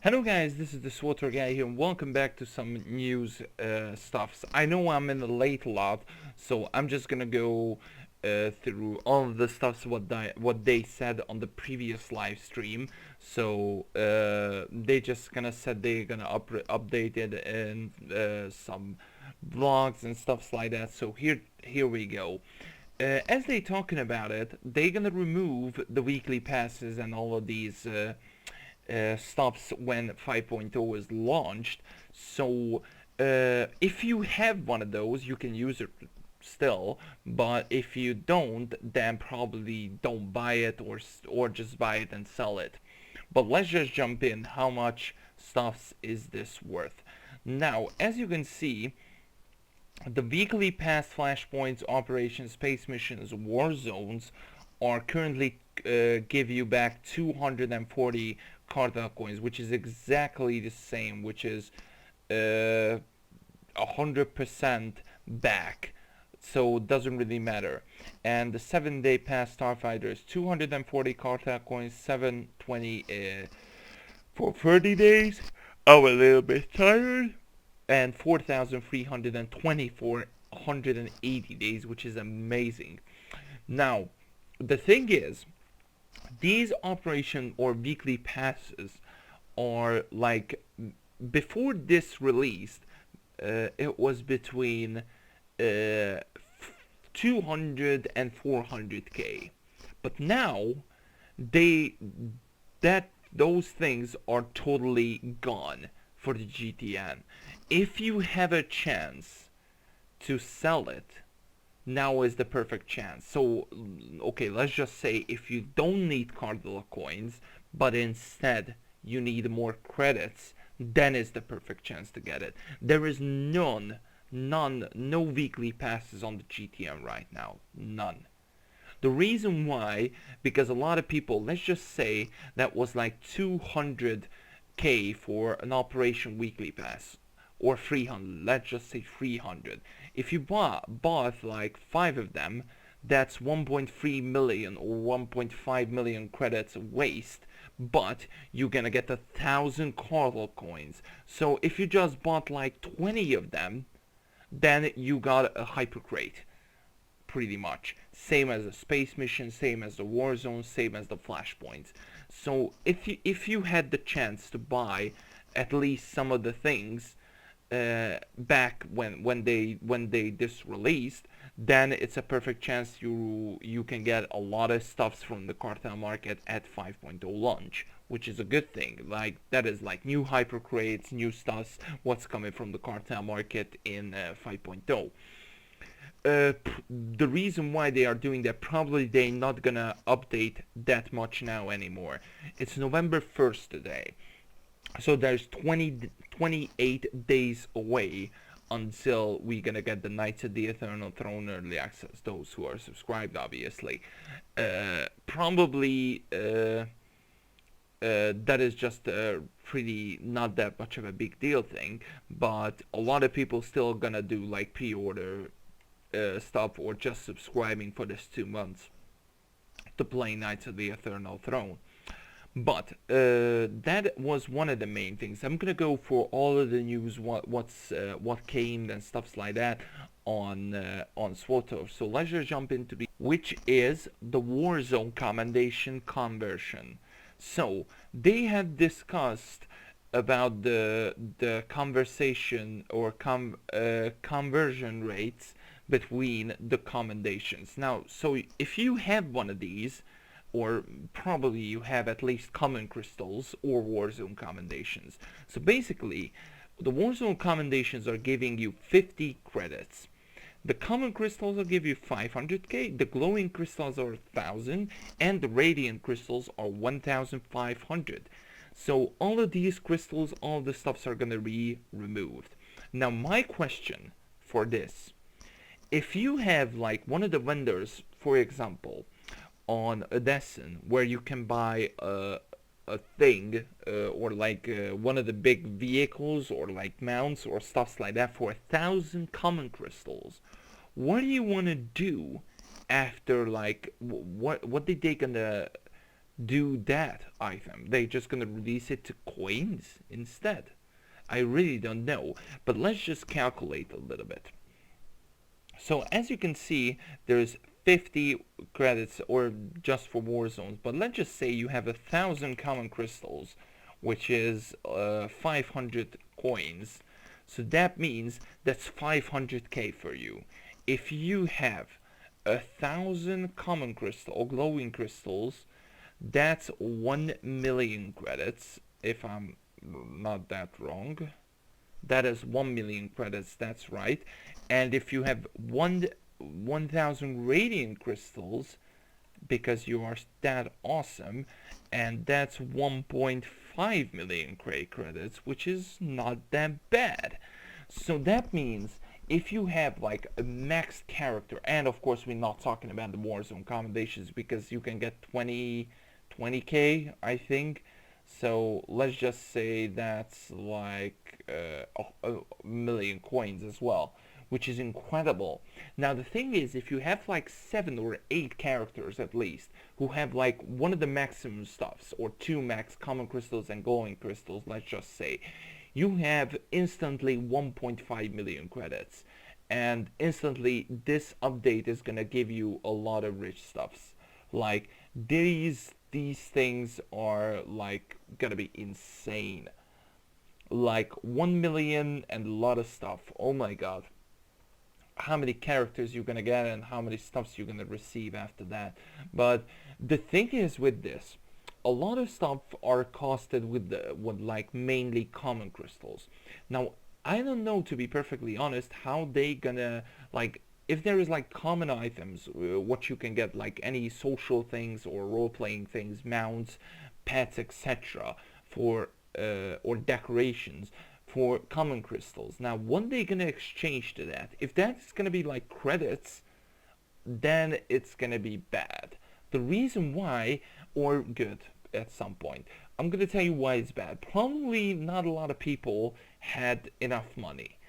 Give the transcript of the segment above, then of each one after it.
Hello guys, this is the SWTOR guy here and welcome back to some news stuffs. I know I'm in the late lot, so I'm just gonna go through all of the stuffs what they said on the previous live stream. So they just gonna said they're gonna update it in some vlogs and stuffs like that. So here we go. As they talking about it, they're gonna remove the weekly passes and all of these stops when 5.0 is launched. So if you have one of those, you can use it still. But if you don't, then probably don't buy it or just buy it and sell it. But let's just jump in. How much stuffs is this worth? Now, as you can see, the weekly pass flashpoints, operations, space missions, war zones are currently give you back 240 Carta coins, which is exactly the same, which is 100% back. So it doesn't really matter. And the 7-day pass starfighter is 240 Carta coins, 720 for 30 days. I'm a little bit tired. And 4,320 for 180 days, which is amazing. Now, the thing is, these operation or weekly passes are like before this released, it was between 200 and 400k, but now they that those things are totally gone for the GTN. If you have a chance to sell it, now is the perfect chance. So, okay, let's just say if you don't need Cardinal coins, but instead you need more credits, then is the perfect chance to get it. There is no weekly passes on the GTM right now. None. The reason why, because a lot of people, let's just say that was like 200k for an Operation Weekly Pass, or 300, let's just say 300. If you bought like 5 of them, that's 1.3 million or 1.5 million credits waste, but you're gonna get 1,000 Carlo coins. So if you just bought like 20 of them, then you got a hyper crate, pretty much. Same as the space mission, same as the war zone, same as the flashpoints. So if you had the chance to buy at least some of the things back when they just released, then it's a perfect chance you can get a lot of stuffs from the cartel market at 5.0 launch, which is a good thing. Like that is like new hyper crates, new stuffs, what's coming from the cartel market in 5.0. The reason why they are doing that, probably they're not gonna update that much now anymore. It's November 1st today, so there's 28 days away until we're gonna get the Knights of the Eternal Throne early access, those who are subscribed obviously. Probably that is just a pretty not that much of a big deal thing, but a lot of people still gonna do like pre-order stuff or just subscribing for this 2 months to play Knights of the Eternal Throne. But that was one of the main things. I'm gonna go for all of the news, what came and stuffs like that on SWTOR. So let's just jump into which is the Warzone commendation conversion. So they have discussed about the conversation or conversion rates between the commendations. Now, so if you have one of these, or probably you have at least common crystals or Warzone commendations. So basically, the Warzone commendations are giving you 50 credits. The common crystals will give you 500k, the glowing crystals are 1000, and the radiant crystals are 1500. So all of these crystals, all the stuffs are gonna be removed. Now my question for this, if you have like one of the vendors, for example, on Odessin, where you can buy a thing or like one of the big vehicles or like mounts or stuffs like that for 1,000 common crystals, what do you want to do after like what did they gonna do that item? They just gonna release it to coins instead? I really don't know, but let's just calculate a little bit. So as you can see, there's 50 credits, or just for war zones, but let's just say you have 1,000 common crystals, which is 500 coins. So that means that's 500k for you. If you have 1,000 common crystal or glowing crystals, that's 1 million credits, if I'm not that wrong. That is 1 million credits, that's right. And if you have 1,000 radiant crystals, because you are that awesome, and that's 1.5 million credits, which is not that bad. So that means if you have like a max character, and of course we're not talking about the Warzone commendations, because you can get 20k, I think. So let's just say that's like a million coins as well, which is incredible. Now the thing is, if you have like 7 or 8 characters at least who have like one of the maximum stuffs, or 2 max common crystals and glowing crystals, let's just say, you have instantly 1.5 million credits, and instantly this update is gonna give you a lot of rich stuffs. Like these things are like gonna be insane. Like 1 million and a lot of stuff. Oh my god. How many characters you're gonna get and how many stuffs you're gonna receive after that. But the thing is with this, a lot of stuff are costed with like mainly common crystals. Now I don't know, to be perfectly honest, how they gonna like, if there is like common items, what you can get, like any social things or role playing things, mounts, pets, etc., for or decorations for common crystals. Now, what they gonna exchange to that? If that's gonna be like credits, then it's gonna be bad. The reason why, or good at some point, I'm gonna tell you why it's bad. Probably not a lot of people had enough money.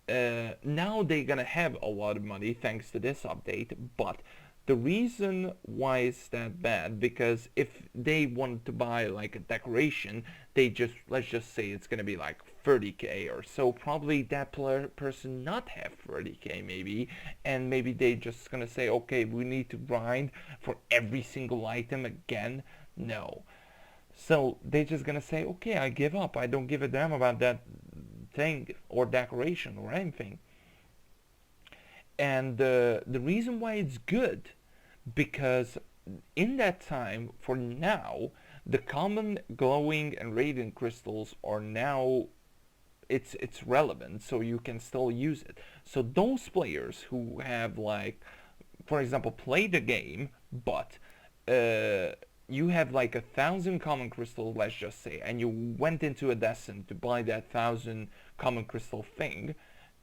Now they're gonna have a lot of money thanks to this update, but the reason why it's that bad, because if they want to buy like a decoration, they just, let's just say it's gonna be like 30k or so. Probably that person not have 30k maybe, and maybe they just gonna say, okay, we need to grind for every single item again. No. So they're just gonna say, okay, I give up. I don't give a damn about that thing or decoration or anything. And the reason why it's good, because in that time, for now, the common glowing and radiant crystals are now, it's relevant, so you can still use it. So those players who have like, for example, played the game, but you have like 1,000 common crystals, let's just say, and you went into a descent to buy that 1,000 common crystal thing,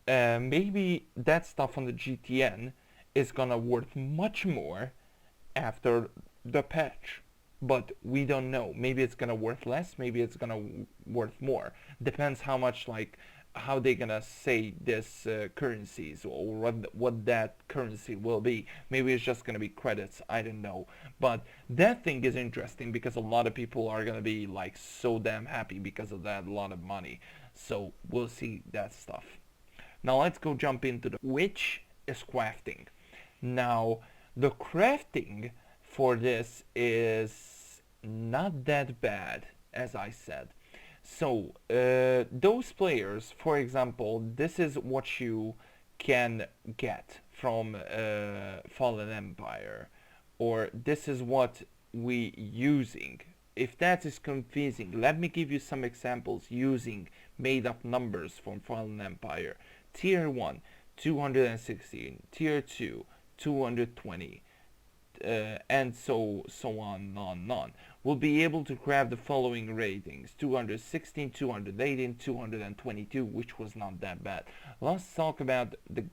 maybe that stuff on the GTN is gonna worth much more after the patch. But we don't know. Maybe it's gonna worth less. Maybe it's gonna worth more. Depends how much, like, how they gonna say this currencies, or what that currency will be. Maybe it's just gonna be credits. I don't know. But that thing is interesting because a lot of people are gonna be like so damn happy because of that, a lot of money. So we'll see that stuff. Now let's go jump into the, which is crafting. Now the crafting for this is not that bad, as I said. So those players, for example, this is what you can get from Fallen Empire, or this is what we using. If that is confusing, let me give you some examples using made up numbers from Fallen Empire. Tier 1, 216, Tier 2, 220, and so on and on and on. We'll be able to craft the following ratings: 216, 218, 222, which was not that bad. Let's talk about the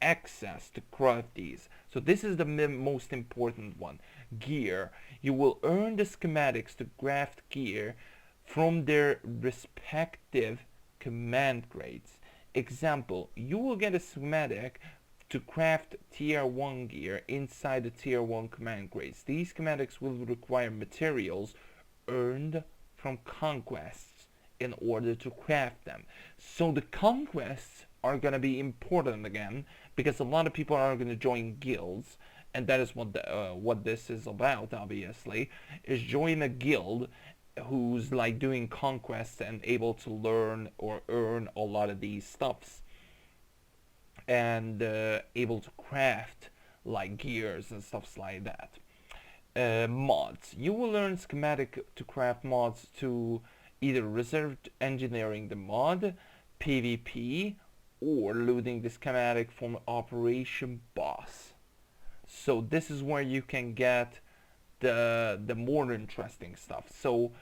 access to craft these. So this is the most important one. Gear. You will earn the schematics to craft gear from their respective command grades. Example, you will get a schematic to craft tier 1 gear inside the tier 1 command crates. These schematics will require materials earned from conquests in order to craft them. So the conquests are going to be important again, because a lot of people are going to join guilds, and that is what this is about, obviously, is join a guild who's like doing conquests and able to learn or earn a lot of these stuffs, and able to craft like gears and stuffs like that. Mods. You will learn schematic to craft mods to either reserved engineering the mod, PvP, or looting the schematic from Operation Boss. So this is where you can get the more interesting stuff. So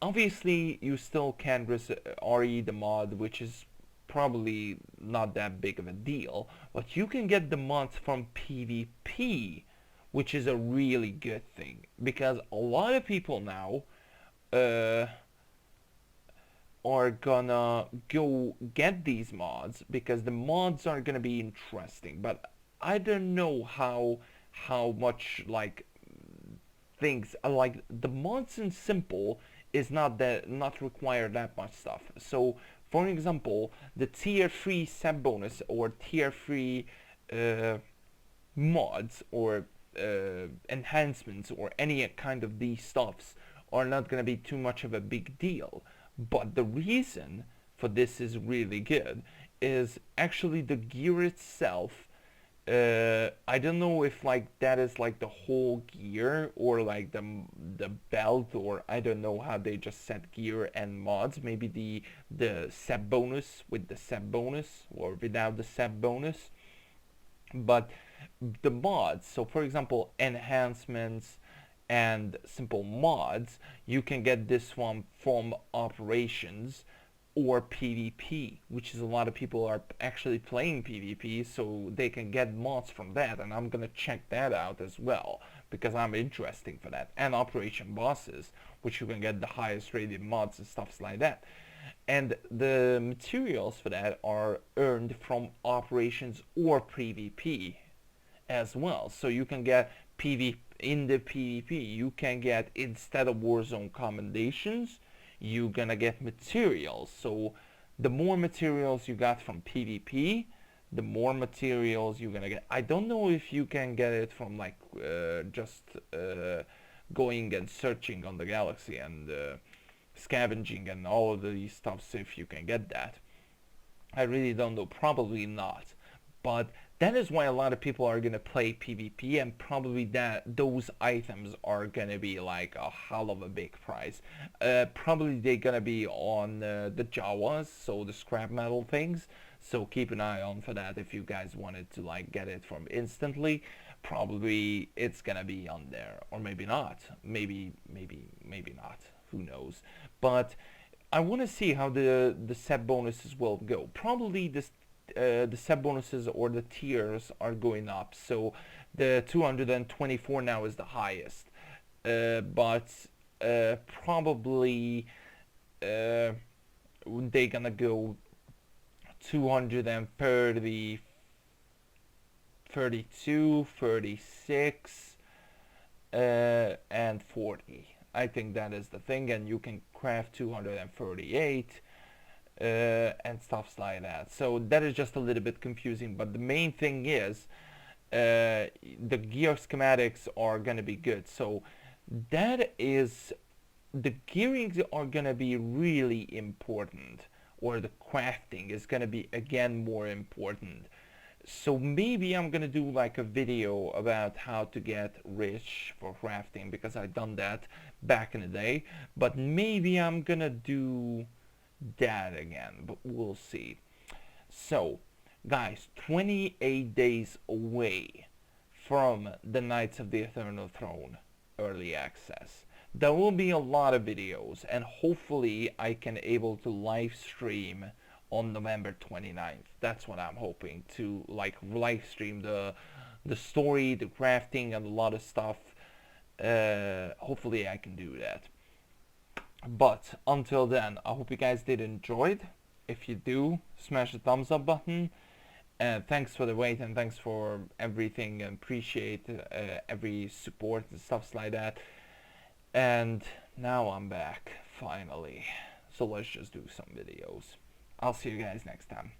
obviously you still can RE the mod, which is probably not that big of a deal, but you can get the mods from PvP, which is a really good thing, because a lot of people now are gonna go get these mods because the mods are gonna be interesting. But I don't know how much like things like the mods in simple is not require that much stuff. So for example, the tier 3 sub bonus or tier 3 mods or enhancements or any kind of these stuffs are not going to be too much of a big deal. But the reason for this is really good is actually the gear itself. I don't know if like that is like the whole gear or like the belt, or I don't know how they just set gear and mods. Maybe the sub bonus with the sub bonus or without the sub bonus. But the mods, so for example enhancements and simple mods, you can get this one from operations or PvP, which is a lot of people are actually playing PvP, so they can get mods from that, and I'm gonna check that out as well because I'm interested for that. And operation bosses, which you can get the highest rated mods and stuff like that. And the materials for that are earned from operations or PvP as well. So you can get in the PvP, you can get, instead of Warzone commendations, you're gonna get materials. So the more materials you got from PvP, the more materials you're gonna get. I don't know if you can get it from like just going and searching on the galaxy and scavenging and all of these stuffs, if you can get that. I really don't know, probably not. But that is why a lot of people are gonna play PvP, and probably those items are gonna be like a hell of a big price. Probably they're gonna be on the Jawas, so the scrap metal things. So keep an eye on for that if you guys wanted to like get it from instantly. Probably it's gonna be on there, or maybe not. Maybe not. Who knows? But I want to see how the set bonuses will go. Probably the set bonuses or the tiers are going up. So the 224 now is the highest, but probably they're gonna go 230, 32, 36, and 40. I think that is the thing, and you can craft 238 and stuff like that. So that is just a little bit confusing, but the main thing is the gear schematics are gonna be good. So that is, the gearings are gonna be really important, or the crafting is gonna be again more important. So maybe I'm gonna do like a video about how to get rich for crafting, because I done that back in the day, but maybe I'm gonna do that again, but we'll see. So guys, 28 days away from the Knights of the Eternal Throne early access. There will be a lot of videos, and hopefully I can able to live stream on November 29th. That's what I'm hoping to, like, live stream the story, the crafting, and a lot of stuff. Hopefully I can do that. But until then, I hope you guys did enjoy it. If you do, smash the thumbs up button, Thanks for the wait and thanks for everything. Appreciate every support and stuffs like that. And now I'm back finally. So let's just do some videos. I'll see you guys next time.